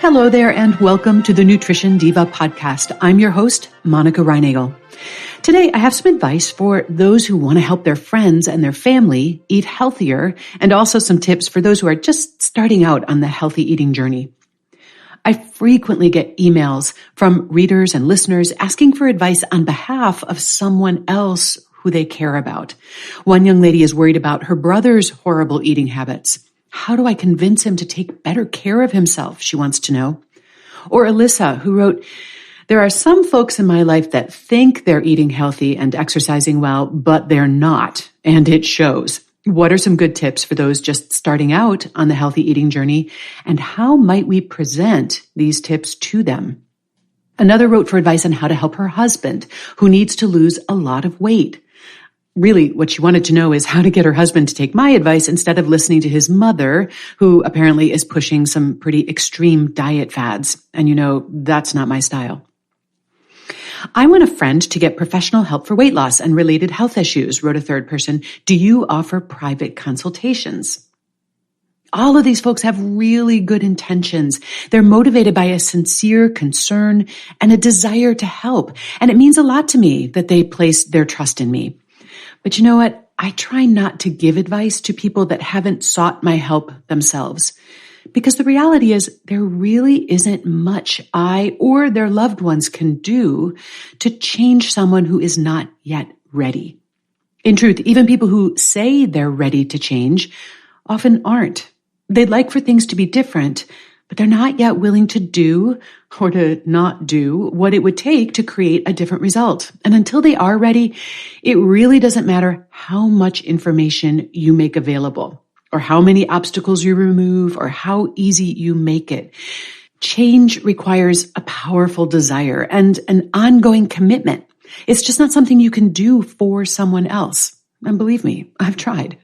Hello there and welcome to the Nutrition Diva podcast. I'm your host, Monica Reinagel. Today, I have some advice for those who want to help their friends and their family eat healthier, and also some tips for those who are just starting out on the healthy eating journey. I frequently get emails from readers and listeners asking for advice on behalf of someone else who they care about. One young lady is worried about her brother's horrible eating habits. How do I convince him to take better care of himself? She wants to know. Or Alyssa, who wrote, there are some folks in my life that think they're eating healthy and exercising well, but they're not, and it shows. What are some good tips for those just starting out on the healthy eating journey, and how might we present these tips to them? Another wrote for advice on how to help her husband, who needs to lose a lot of weight. Really, what she wanted to know is how to get her husband to take my advice instead of listening to his mother, who apparently is pushing some pretty extreme diet fads. And that's not my style. I want a friend to get professional help for weight loss and related health issues, wrote a third person. Do you offer private consultations? All of these folks have really good intentions. They're motivated by a sincere concern and a desire to help. And it means a lot to me that they place their trust in me. But you know what? I try not to give advice to people that haven't sought my help themselves. Because the reality is there really isn't much I or their loved ones can do to change someone who is not yet ready. In truth, even people who say they're ready to change often aren't. They'd like for things to be different, but they're not yet willing to do or to not do what it would take to create a different result. And until they are ready, it really doesn't matter how much information you make available, or how many obstacles you remove, or how easy you make it. Change requires a powerful desire and an ongoing commitment. It's just not something you can do for someone else. And believe me, I've tried.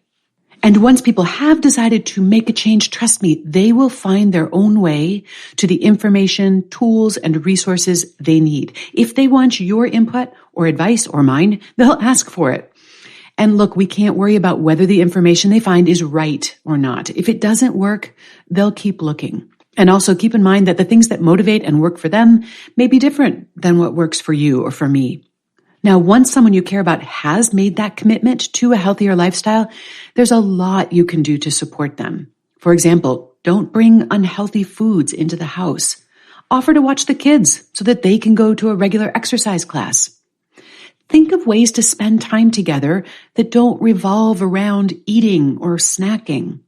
And once people have decided to make a change, trust me, they will find their own way to the information, tools, and resources they need. If they want your input or advice or mine, they'll ask for it. And look, we can't worry about whether the information they find is right or not. If it doesn't work, they'll keep looking. And also keep in mind that the things that motivate and work for them may be different than what works for you or for me. Now, once someone you care about has made that commitment to a healthier lifestyle, there's a lot you can do to support them. For example, don't bring unhealthy foods into the house. Offer to watch the kids so that they can go to a regular exercise class. Think of ways to spend time together that don't revolve around eating or snacking.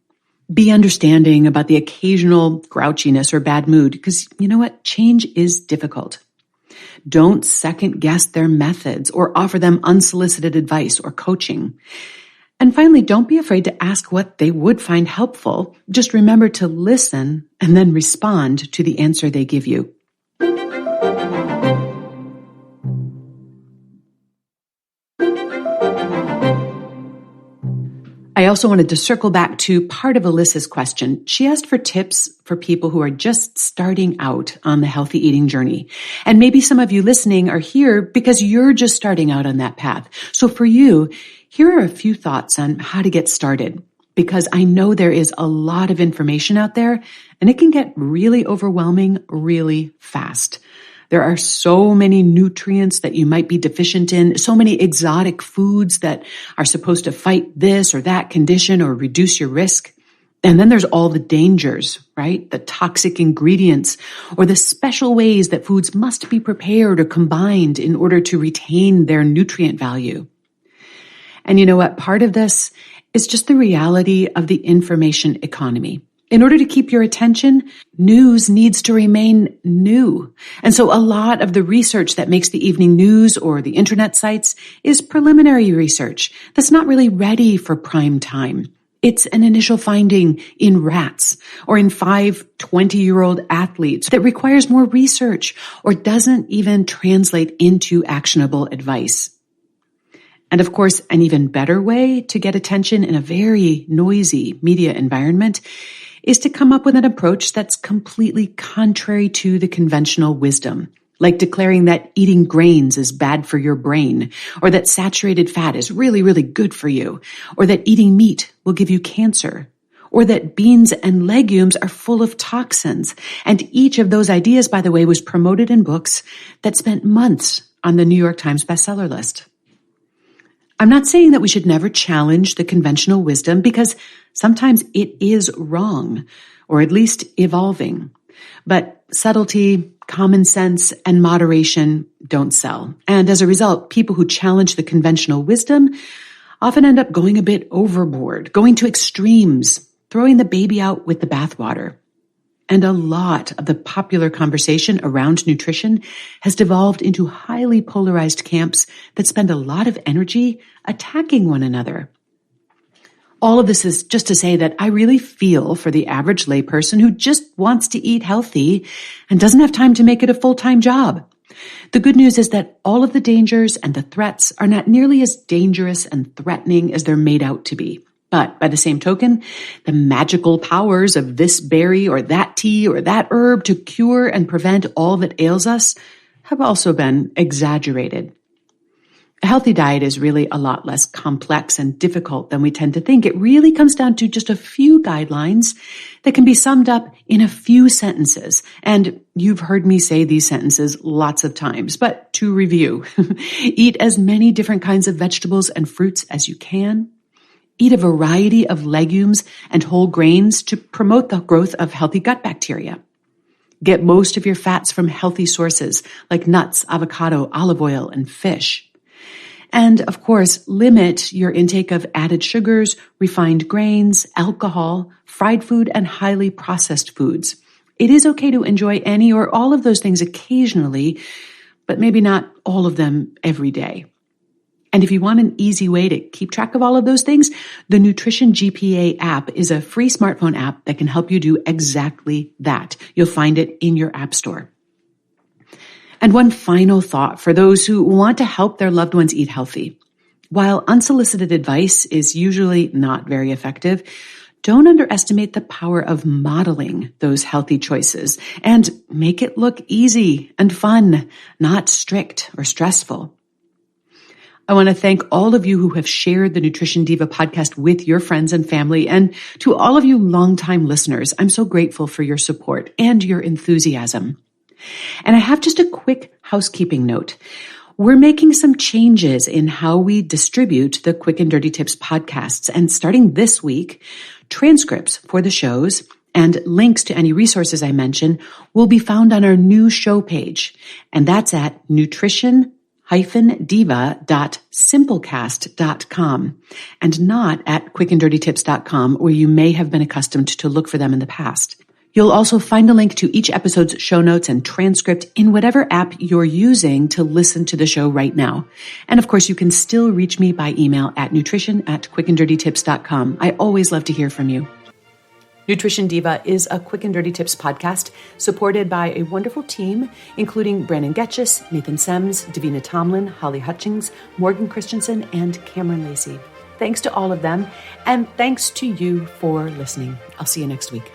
Be understanding about the occasional grouchiness or bad mood, because you know what? Change is difficult. Don't second guess their methods or offer them unsolicited advice or coaching. And finally, don't be afraid to ask what they would find helpful. Just remember to listen and then respond to the answer they give you. I also wanted to circle back to part of Alyssa's question. She asked for tips for people who are just starting out on the healthy eating journey. And maybe some of you listening are here because you're just starting out on that path. So for you, here are a few thoughts on how to get started, because I know there is a lot of information out there and it can get really overwhelming really fast. There are so many nutrients that you might be deficient in, so many exotic foods that are supposed to fight this or that condition or reduce your risk. And then there's all the dangers, right? The toxic ingredients or the special ways that foods must be prepared or combined in order to retain their nutrient value. And you know what? Part of this is just the reality of the information economy. In order to keep your attention, news needs to remain new. And so a lot of the research that makes the evening news or the internet sites is preliminary research that's not really ready for prime time. It's an initial finding in rats or in 5 20-year-old athletes that requires more research or doesn't even translate into actionable advice. And of course, an even better way to get attention in a very noisy media environment is to come up with an approach that's completely contrary to the conventional wisdom, like declaring that eating grains is bad for your brain, or that saturated fat is really, really good for you, or that eating meat will give you cancer, or that beans and legumes are full of toxins. And each of those ideas, by the way, was promoted in books that spent months on the New York Times bestseller list. I'm not saying that we should never challenge the conventional wisdom, because sometimes it is wrong, or at least evolving. But subtlety, common sense, and moderation don't sell. And as a result, people who challenge the conventional wisdom often end up going a bit overboard, going to extremes, throwing the baby out with the bathwater. And a lot of the popular conversation around nutrition has devolved into highly polarized camps that spend a lot of energy attacking one another. All of this is just to say that I really feel for the average layperson who just wants to eat healthy and doesn't have time to make it a full-time job. The good news is that all of the dangers and the threats are not nearly as dangerous and threatening as they're made out to be. But by the same token, the magical powers of this berry or that tea or that herb to cure and prevent all that ails us have also been exaggerated. A healthy diet is really a lot less complex and difficult than we tend to think. It really comes down to just a few guidelines that can be summed up in a few sentences. And you've heard me say these sentences lots of times, but to review, eat as many different kinds of vegetables and fruits as you can. Eat a variety of legumes and whole grains to promote the growth of healthy gut bacteria. Get most of your fats from healthy sources like nuts, avocado, olive oil, and fish. And of course, limit your intake of added sugars, refined grains, alcohol, fried food, and highly processed foods. It is okay to enjoy any or all of those things occasionally, but maybe not all of them every day. And if you want an easy way to keep track of all of those things, the Nutrition GPA app is a free smartphone app that can help you do exactly that. You'll find it in your app store. And one final thought for those who want to help their loved ones eat healthy. While unsolicited advice is usually not very effective, don't underestimate the power of modeling those healthy choices and make it look easy and fun, not strict or stressful. I want to thank all of you who have shared the Nutrition Diva podcast with your friends and family. And to all of you longtime listeners, I'm so grateful for your support and your enthusiasm. And I have just a quick housekeeping note. We're making some changes in how we distribute the Quick and Dirty Tips podcasts. And starting this week, transcripts for the shows and links to any resources I mention will be found on our new show page. And that's at nutrition-diva.simplecast.com and not at quickanddirtytips.com, where you may have been accustomed to look for them in the past. You'll also find a link to each episode's show notes and transcript in whatever app you're using to listen to the show right now. And of course, you can still reach me by email at nutrition@quickanddirtytips.com. I always love to hear from you. Nutrition Diva is a Quick and Dirty Tips podcast supported by a wonderful team, including Brandon Getchis, Nathan Sems, Davina Tomlin, Holly Hutchings, Morgan Christensen, and Cameron Lacey. Thanks to all of them, and thanks to you for listening. I'll see you next week.